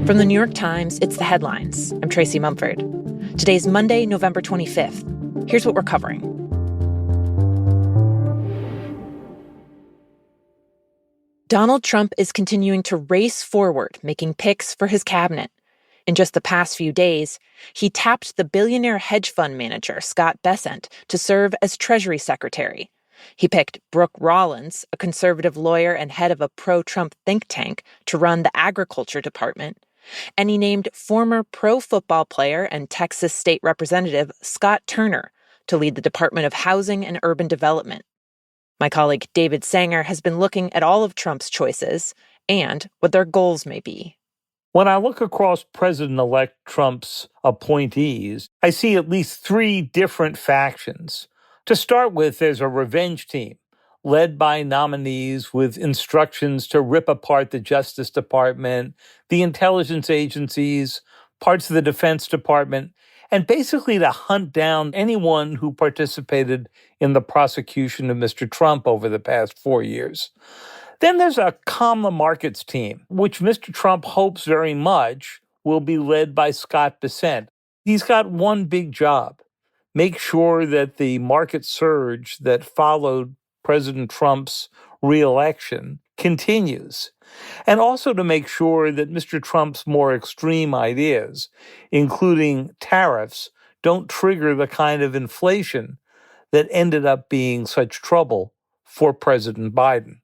From the New York Times, it's The Headlines. I'm Tracy Mumford. Today's Monday, November 25th. Here's what we're covering. Donald Trump is continuing to race forward, making picks for his cabinet. In just the past few days, he tapped the billionaire hedge fund manager, Scott Bessent, to serve as Treasury Secretary. He picked Brooke Rollins, a conservative lawyer and head of a pro-Trump think tank, to run the Agriculture Department. And he named former pro-football player and Texas state representative Scott Turner to lead the Department of Housing and Urban Development. My colleague David Sanger has been looking at all of Trump's choices and what their goals may be. When I look across President-elect Trump's appointees, I see at least three different factions. To start with, there's a revenge team led by nominees with instructions to rip apart the Justice Department, the intelligence agencies, parts of the Defense Department, and basically to hunt down anyone who participated in the prosecution of Mr. Trump over the past 4 years. Then there's a calm the markets team, which Mr. Trump hopes very much will be led by Scott Bessent. He's got one big job: make sure that the market surge that followed President Trump's re-election continues, and also to make sure that Mr. Trump's more extreme ideas, including tariffs, don't trigger the kind of inflation that ended up being such trouble for President Biden.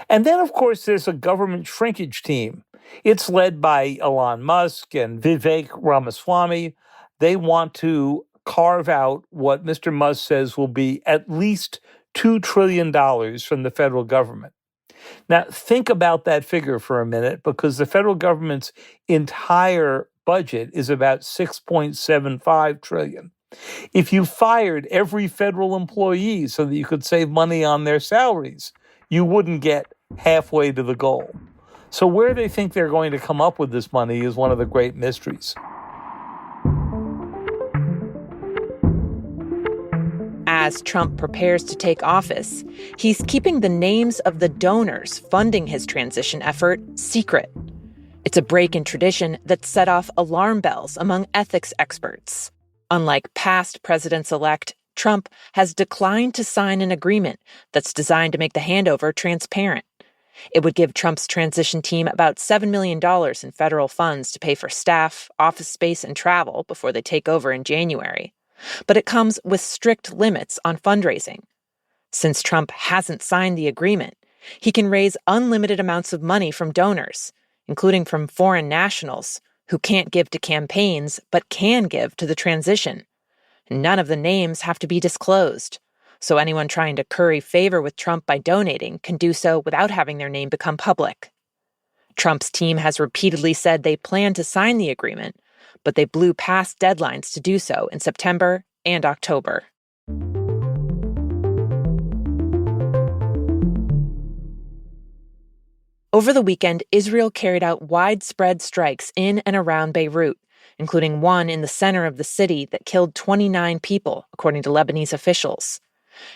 And then, of course, there's a government shrinkage team. It's led by Elon Musk and Vivek Ramaswamy. They want to carve out what Mr. Musk says will be at least $2 trillion from the federal government. Now, think about that figure for a minute, because the federal government's entire budget is about $6.75 trillion. If you fired every federal employee so that you could save money on their salaries, you wouldn't get halfway to the goal. So where they think they're going to come up with this money is one of the great mysteries. As Trump prepares to take office, he's keeping the names of the donors funding his transition effort secret. It's a break in tradition that set off alarm bells among ethics experts. Unlike past presidents-elect, Trump has declined to sign an agreement that's designed to make the handover transparent. It would give Trump's transition team about $7 million in federal funds to pay for staff, office space, and travel before they take over in January. But it comes with strict limits on fundraising. Since Trump hasn't signed the agreement, he can raise unlimited amounts of money from donors, including from foreign nationals who can't give to campaigns but can give to the transition. None of the names have to be disclosed, so anyone trying to curry favor with Trump by donating can do so without having their name become public. Trump's team has repeatedly said they plan to sign the agreement, but they blew past deadlines to do so in September and October. Over the weekend, Israel carried out widespread strikes in and around Beirut, including one in the center of the city that killed 29 people, according to Lebanese officials.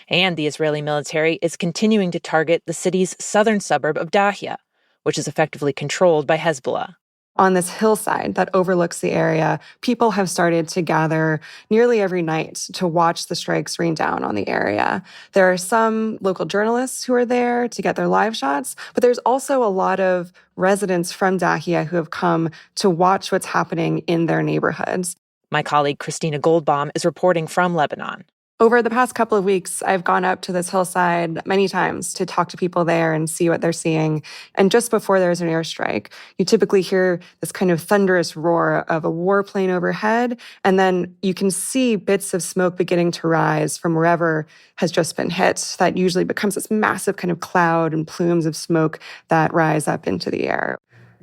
And the Israeli military is continuing to target the city's southern suburb of Dahya, which is effectively controlled by Hezbollah. On this hillside that overlooks the area, people have started to gather nearly every night to watch the strikes rain down on the area. There are some local journalists who are there to get their live shots, but there's also a lot of residents from Dahya who have come to watch what's happening in their neighborhoods. My colleague Christina Goldbaum is reporting from Lebanon. Over the past couple of weeks, I've gone up to this hillside many times to talk to people there and see what they're seeing. And just before there's an airstrike, you typically hear this kind of thunderous roar of a warplane overhead. And then you can see bits of smoke beginning to rise from wherever has just been hit. That usually becomes this massive kind of cloud and plumes of smoke that rise up into the air.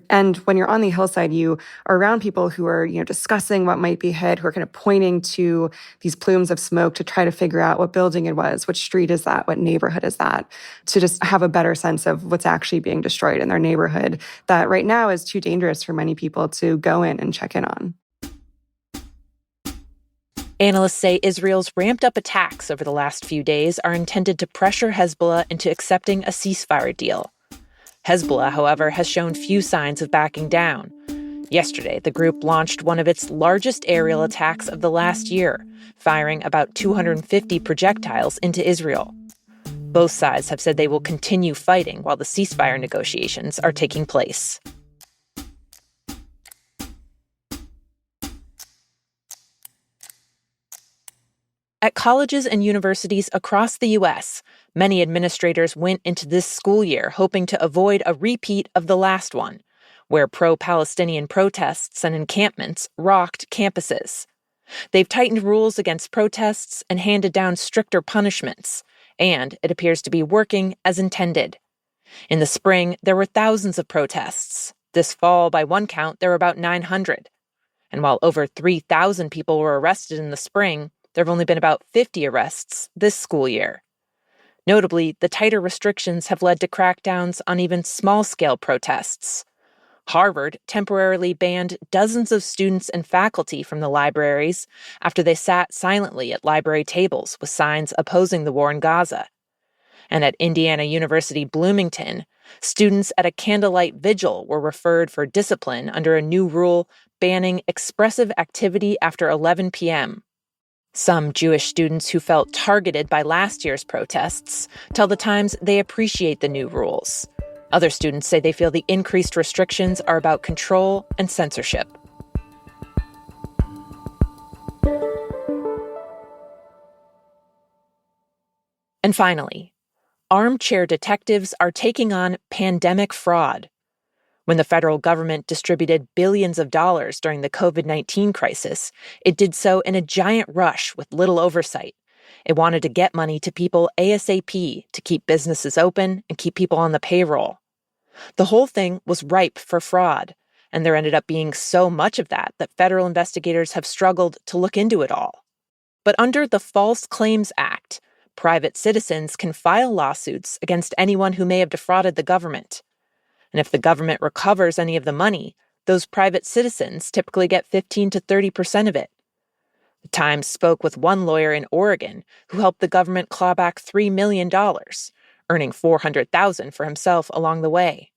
And when you're on the hillside, you are around people who are, discussing what might be hit, who are kind of pointing to these plumes of smoke to try to figure out what building it was, which street is that, what neighborhood is that, to just have a better sense of what's actually being destroyed in their neighborhood that right now is too dangerous for many people to go in and check in on. Analysts say Israel's ramped-up attacks over the last few days are intended to pressure Hezbollah into accepting a ceasefire deal. Hezbollah, however, has shown few signs of backing down. Yesterday, the group launched one of its largest aerial attacks of the last year, firing about 250 projectiles into Israel. Both sides have said they will continue fighting while the ceasefire negotiations are taking place. At colleges and universities across the U.S., many administrators went into this school year hoping to avoid a repeat of the last one, where pro-Palestinian protests and encampments rocked campuses. They've tightened rules against protests and handed down stricter punishments, and it appears to be working as intended. In the spring, there were thousands of protests. This fall, by one count, there were about 900. And while over 3,000 people were arrested in the spring, there have only been about 50 arrests this school year. Notably, the tighter restrictions have led to crackdowns on even small-scale protests. Harvard temporarily banned dozens of students and faculty from the libraries after they sat silently at library tables with signs opposing the war in Gaza. And at Indiana University Bloomington, students at a candlelight vigil were referred for discipline under a new rule banning expressive activity after 11 p.m. Some Jewish students who felt targeted by last year's protests tell the Times they appreciate the new rules. Other students say they feel the increased restrictions are about control and censorship. And finally, armchair detectives are taking on pandemic fraud. When the federal government distributed billions of dollars during the COVID-19 crisis, it did so in a giant rush with little oversight. It wanted to get money to people ASAP to keep businesses open and keep people on the payroll. The whole thing was ripe for fraud, and there ended up being so much of that federal investigators have struggled to look into it all. But under the False Claims Act, private citizens can file lawsuits against anyone who may have defrauded the government. And if the government recovers any of the money, those private citizens typically get 15 to 30% of it. The Times spoke with one lawyer in Oregon who helped the government claw back $3 million, earning $400,000 for himself along the way.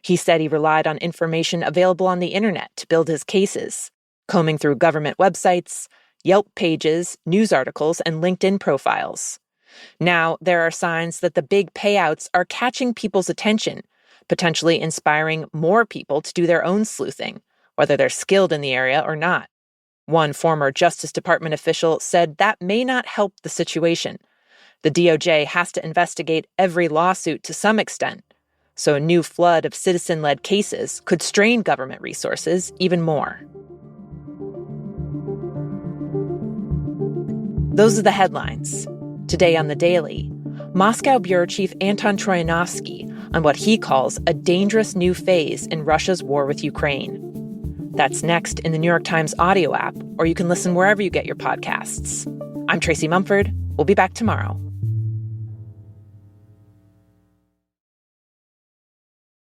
He said he relied on information available on the internet to build his cases, combing through government websites, Yelp pages, news articles, and LinkedIn profiles. Now there are signs that the big payouts are catching people's attention, potentially inspiring more people to do their own sleuthing, whether they're skilled in the area or not. One former Justice Department official said that may not help the situation. The DOJ has to investigate every lawsuit to some extent, so a new flood of citizen-led cases could strain government resources even more. Those are the headlines. Today on The Daily, Moscow Bureau Chief Anton Troyanovsky on what he calls a dangerous new phase in Russia's war with Ukraine. That's next in the New York Times audio app, or you can listen wherever you get your podcasts. I'm Tracy Mumford. We'll be back tomorrow.